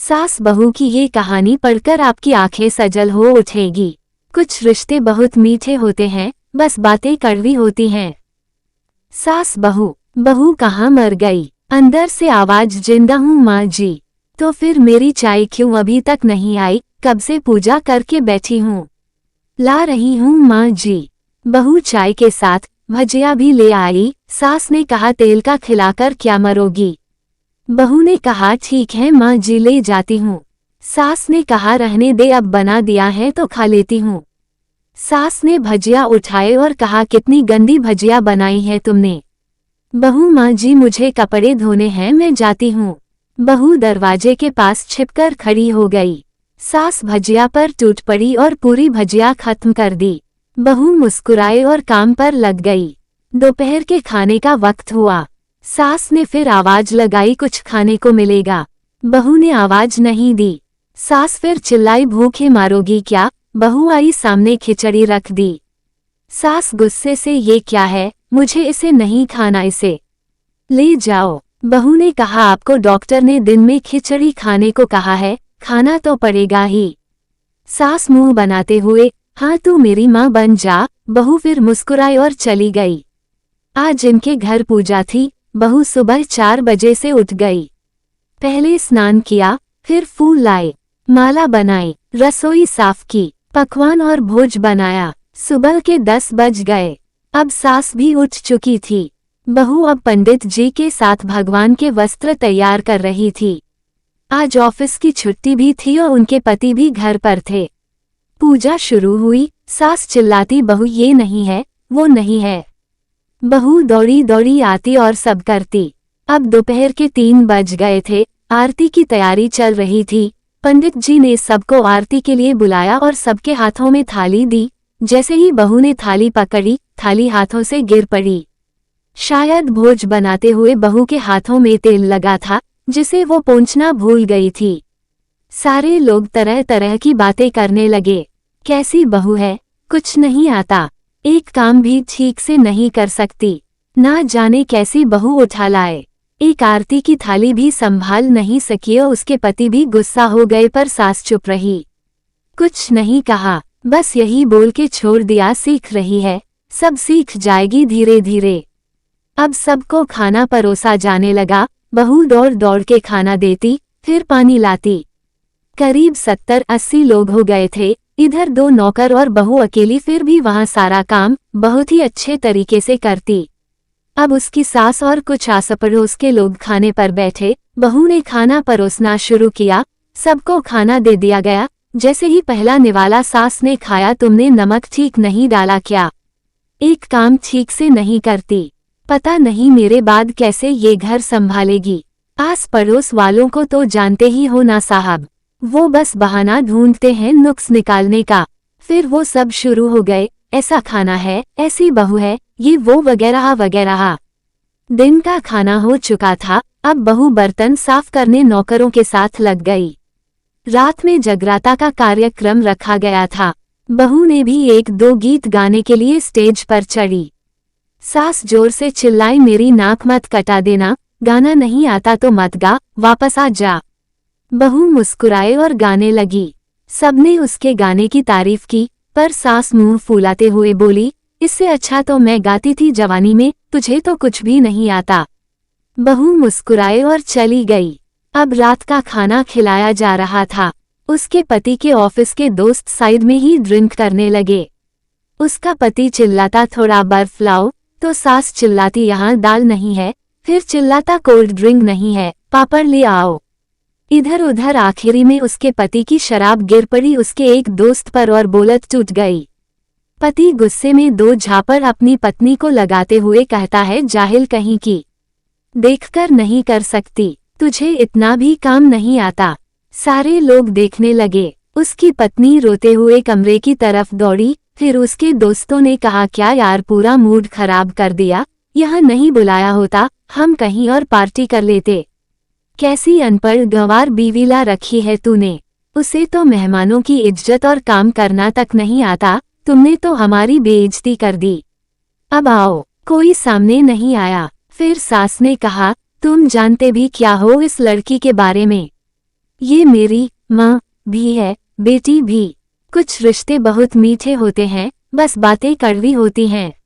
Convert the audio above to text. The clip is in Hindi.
सास बहू की ये कहानी पढ़कर आपकी आंखें सजल हो उठेगी। कुछ रिश्ते बहुत मीठे होते हैं, बस बातें कड़वी होती हैं। सास बहू। बहू कहाँ मर गई? अंदर से आवाज, जिंदा हूँ माँ जी। तो फिर मेरी चाय क्यों अभी तक नहीं आई? कब से पूजा करके बैठी हूँ, ला रही हूँ माँ जी। बहू चाय के साथ भजिया भी ले आई। सास ने कहा, तेल का खिलाकर क्या मरोगी? बहू ने कहा, ठीक है माँ जी, ले जाती हूँ। सास ने कहा, रहने दे, अब बना दिया है तो खा लेती हूँ। सास ने भजिया उठाए और कहा, कितनी गंदी भजिया बनाई है तुमने। बहू, माँ जी मुझे कपड़े धोने हैं, मैं जाती हूँ। बहू दरवाजे के पास छिपकर खड़ी हो गई। सास भजिया पर टूट पड़ी और पूरी भजिया खत्म कर दी। बहू मुस्कुराए और काम पर लग गई। दोपहर के खाने का वक्त हुआ। सास ने फिर आवाज लगाई, कुछ खाने को मिलेगा? बहू ने आवाज नहीं दी। सास फिर चिल्लाई, भूखे मारोगी क्या? बहू आई सामने, खिचड़ी रख दी। सास गुस्से से, ये क्या है? मुझे इसे नहीं खाना, इसे ले जाओ। बहू ने कहा, आपको डॉक्टर ने दिन में खिचड़ी खाने को कहा है, खाना तो पड़ेगा ही। सास मुंह बनाते हुए, हाँ तू मेरी माँ बन जा। बहू फिर मुस्कुराई और चली गई। आज इनके घर पूजा थी। बहू सुबह 4 बजे से उठ गई। पहले स्नान किया, फिर फूल लाए, माला बनाई, रसोई साफ की, पकवान और भोज बनाया। सुबह के 10 बज गए। अब सास भी उठ चुकी थी। बहू अब पंडित जी के साथ भगवान के वस्त्र तैयार कर रही थी। आज ऑफिस की छुट्टी भी थी और उनके पति भी घर पर थे। पूजा शुरू हुई। सास चिल्लाती, बहू ये नहीं है, वो नहीं है। बहू दौड़ी दौड़ी आती और सब करती। अब दोपहर के 3 बज गए थे। आरती की तैयारी चल रही थी। पंडित जी ने सबको आरती के लिए बुलाया और सबके हाथों में थाली दी। जैसे ही बहू ने थाली पकड़ी, थाली हाथों से गिर पड़ी। शायद भोज बनाते हुए बहू के हाथों में तेल लगा था, जिसे वो पोंछना भूल गई थी। सारे लोग तरह तरह की बातें करने लगे। कैसी बहू है, कुछ नहीं आता, एक काम भी ठीक से नहीं कर सकती, ना जाने कैसी बहू उठा लाए। एक आरती की थाली भी संभाल नहीं सकी और उसके पति भी गुस्सा हो गए, पर सास चुप रही, कुछ नहीं कहा, बस यही बोल के छोड़ दिया, सीख रही है, सब सीख जाएगी धीरे धीरे। अब सबको खाना परोसा जाने लगा। बहू दौड़ दौड़ के खाना देती, फिर पानी लाती। करीब 70-80 लोग हो गए थे। इधर 2 नौकर और बहू अकेली, फिर भी वहां सारा काम बहुत ही अच्छे तरीके से करती। अब उसकी सास और कुछ आस पड़ोस के लोग खाने पर बैठे। बहू ने खाना परोसना शुरू किया। सबको खाना दे दिया गया। जैसे ही पहला निवाला सास ने खाया, तुमने नमक ठीक नहीं डाला क्या? एक काम ठीक से नहीं करती, पता नहीं मेरे बाद कैसे ये घर संभालेगी। आस पड़ोस वालों को तो जानते ही हो ना साहब, वो बस बहाना ढूंढते हैं नुक्स निकालने का। फिर वो सब शुरू हो गए, ऐसा खाना है, ऐसी बहू है, ये वो वगैरह वगैरह। दिन का खाना हो चुका था। अब बहू बर्तन साफ करने नौकरों के साथ लग गई। रात में जगराता का कार्यक्रम रखा गया था। बहू ने भी 1-2 गीत गाने के लिए स्टेज पर चढ़ी। सास जोर से चिल्लाई, मेरी नाक मत कटा देना, गाना नहीं आता तो मत गा, वापस आ जा। बहू मुस्कुराए और गाने लगी। सबने उसके गाने की तारीफ की, पर सास मुंह फुलाते हुए बोली, इससे अच्छा तो मैं गाती थी जवानी में, तुझे तो कुछ भी नहीं आता। बहू मुस्कुराए और चली गई। अब रात का खाना खिलाया जा रहा था। उसके पति के ऑफिस के दोस्त साइड में ही ड्रिंक करने लगे। उसका पति चिल्लाता, थोड़ा बर्फ लाओ, तो सास चिल्लाती, यहाँ दाल नहीं है, फिर चिल्लाता, कोल्ड ड्रिंक नहीं है, पापड़ ले आओ। इधर उधर आखिरी में उसके पति की शराब गिर पड़ी उसके एक दोस्त पर और बोलत टूट गई। पति गुस्से में 2 झापड़ अपनी पत्नी को लगाते हुए कहता है, जाहिल कहीं की, देखकर नहीं कर सकती, तुझे इतना भी काम नहीं आता। सारे लोग देखने लगे। उसकी पत्नी रोते हुए कमरे की तरफ दौड़ी। फिर उसके दोस्तों ने कहा, क्या यार, पूरा मूड खराब कर दिया, यहाँ नहीं बुलाया होता, हम कहीं और पार्टी कर लेते। कैसी अनपढ़ गंवार बीवी ला रखी है तूने, उसे तो मेहमानों की इज्जत और काम करना तक नहीं आता, तुमने तो हमारी बेइज्जती कर दी। अब आओ। कोई सामने नहीं आया। फिर सास ने कहा, तुम जानते भी क्या हो इस लड़की के बारे में? ये मेरी माँ भी है, बेटी भी। कुछ रिश्ते बहुत मीठे होते हैं, बस बातें कड़वी होती हैं।